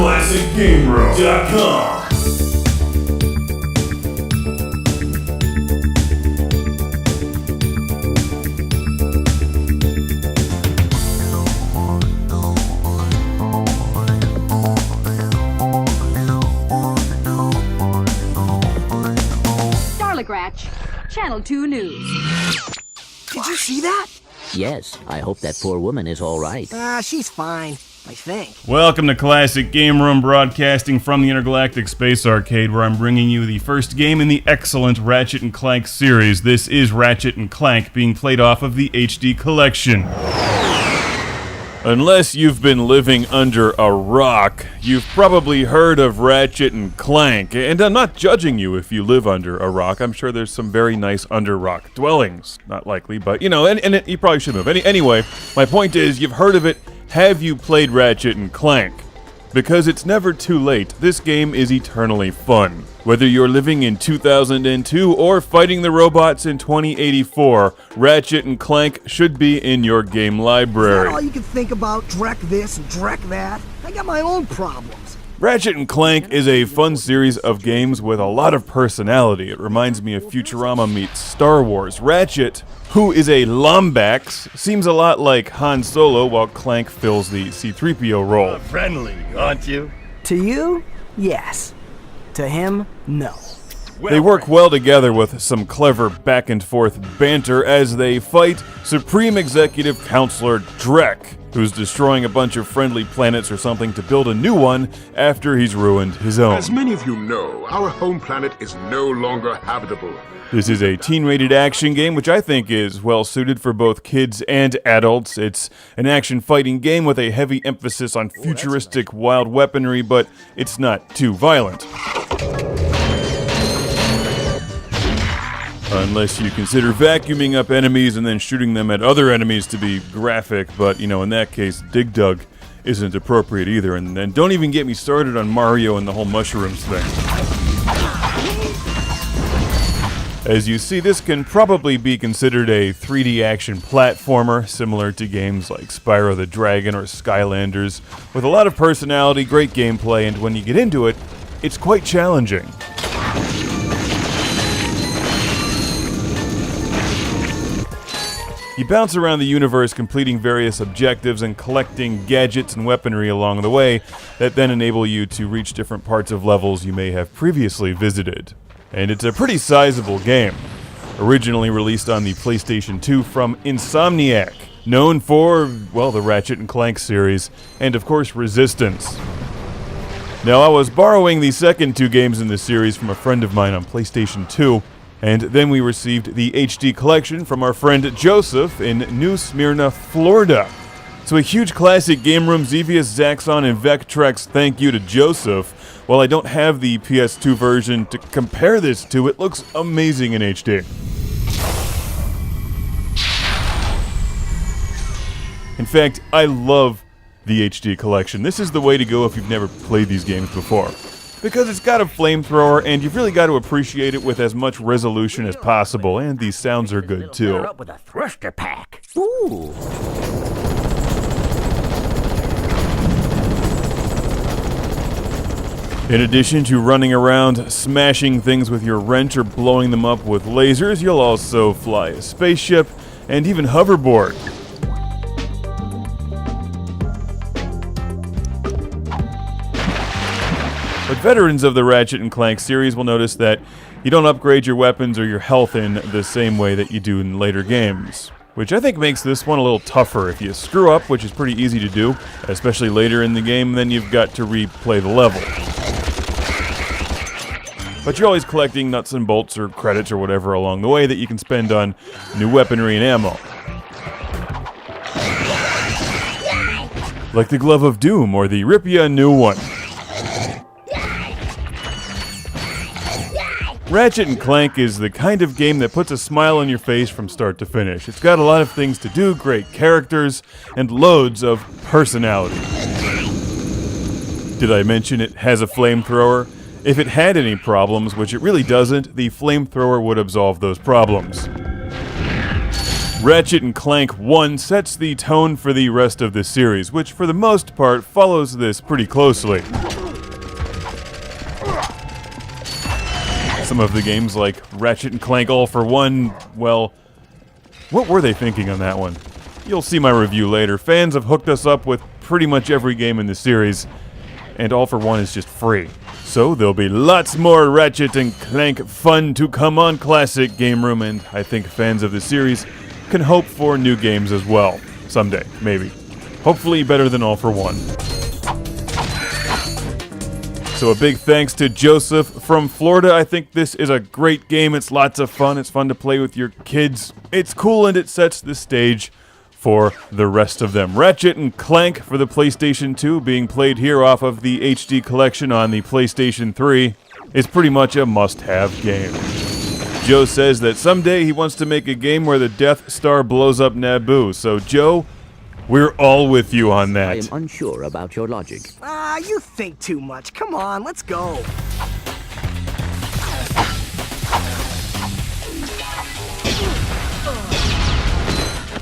ClassicGameRoom.com. Channel 2 News. Did you see that? Yes, I hope that poor woman is all right. She's fine, I think. Welcome to Classic Game Room, broadcasting from the Intergalactic Space Arcade, where I'm bringing you the first game in the excellent Ratchet & Clank series. This is Ratchet & Clank, being played off of the HD Collection. Unless you've been living under a rock, you've probably heard of Ratchet & Clank. And I'm not judging you if you live under a rock. I'm sure there's some very nice under rock dwellings. Not likely, but, you know, and you probably should move. Anyway, my point is, you've heard of it. Have you played Ratchet & Clank? Because it's never too late. This game is eternally fun. Whether you're living in 2002 or fighting the robots in 2084, Ratchet & Clank should be in your game library. Is that all you can think about? Drek this and Drek that? I got my own problems. Ratchet & Clank is a fun series of games with a lot of personality. It reminds me of Futurama meets Star Wars. Ratchet, who is a Lombax, seems a lot like Han Solo, while Clank fills the C-3PO role. Friendly, aren't you? To you, yes. To him, no. They work well together with some clever back-and-forth banter as they fight Supreme Executive Counselor Drek, who's destroying a bunch of friendly planets or something to build a new one after he's ruined his own. As many of you know, our home planet is no longer habitable. This is a teen-rated action game, which I think is well-suited for both kids and adults. It's an action-fighting game with a heavy emphasis on futuristic wild weaponry, but it's not too violent. Unless you consider vacuuming up enemies and then shooting them at other enemies to be graphic, but, you know, in that case, Dig Dug isn't appropriate either. And then don't even get me started on Mario and the whole mushrooms thing. As you see, this can probably be considered a 3D action platformer, similar to games like Spyro the Dragon or Skylanders, with a lot of personality, great gameplay, and when you get into it, it's quite challenging. You bounce around the universe completing various objectives and collecting gadgets and weaponry along the way that then enable you to reach different parts of levels you may have previously visited. And it's a pretty sizable game. Originally released on the PlayStation 2 from Insomniac, known for, well, the Ratchet & Clank series, and of course Resistance. Now, I was borrowing the second two games in the series from a friend of mine on PlayStation 2, and then we received the HD collection from our friend Joseph in New Smyrna, Florida. So a huge Classic Game Room, Xevious, Zaxxon, and Vectrex thank you to Joseph. While I don't have the PS2 version to compare this to, it looks amazing in HD. In fact, I love the HD collection. This is the way to go if you've never played these games before. Because it's got a flamethrower, and you've really got to appreciate it with as much resolution as possible, and these sounds are good too. Up with a thruster pack. Ooh. In addition to running around, smashing things with your wrench or blowing them up with lasers, you'll also fly a spaceship and even hoverboard. But veterans of the Ratchet & Clank series will notice that you don't upgrade your weapons or your health in the same way that you do in later games, which I think makes this one a little tougher. If you screw up, which is pretty easy to do, especially later in the game, then you've got to replay the level. But you're always collecting nuts and bolts or credits or whatever along the way that you can spend on new weaponry and ammo. Like the Glove of Doom or the Rip Ya a New One. Ratchet & Clank is the kind of game that puts a smile on your face from start to finish. It's got a lot of things to do, great characters, and loads of personality. Did I mention it has a flamethrower? If it had any problems, which it really doesn't, the flamethrower would absolve those problems. Ratchet & Clank 1 sets the tone for the rest of the series, which for the most part follows this pretty closely. some of the games like Ratchet and Clank All for One, well, what were they thinking on that one? You'll see my review later. Fans have hooked us up with pretty much every game in the series, and All for One is just free. So there'll be lots more Ratchet and Clank fun to come on Classic Game Room, and I think fans of the series can hope for new games as well. Someday, maybe. Hopefully better than All for One. So a big thanks to Joseph from Florida. I think this is a great game. It's lots of fun. It's fun to play with your kids. It's cool, and it sets the stage for the rest of them. Ratchet and Clank for the PlayStation 2, being played here off of the HD collection on the PlayStation 3, is pretty much a must-have game. Joe says that someday he wants to make a game where the Death Star blows up Naboo. So Joe, we're all with you on that. I am unsure about your logic. You think too much. Come on, let's go.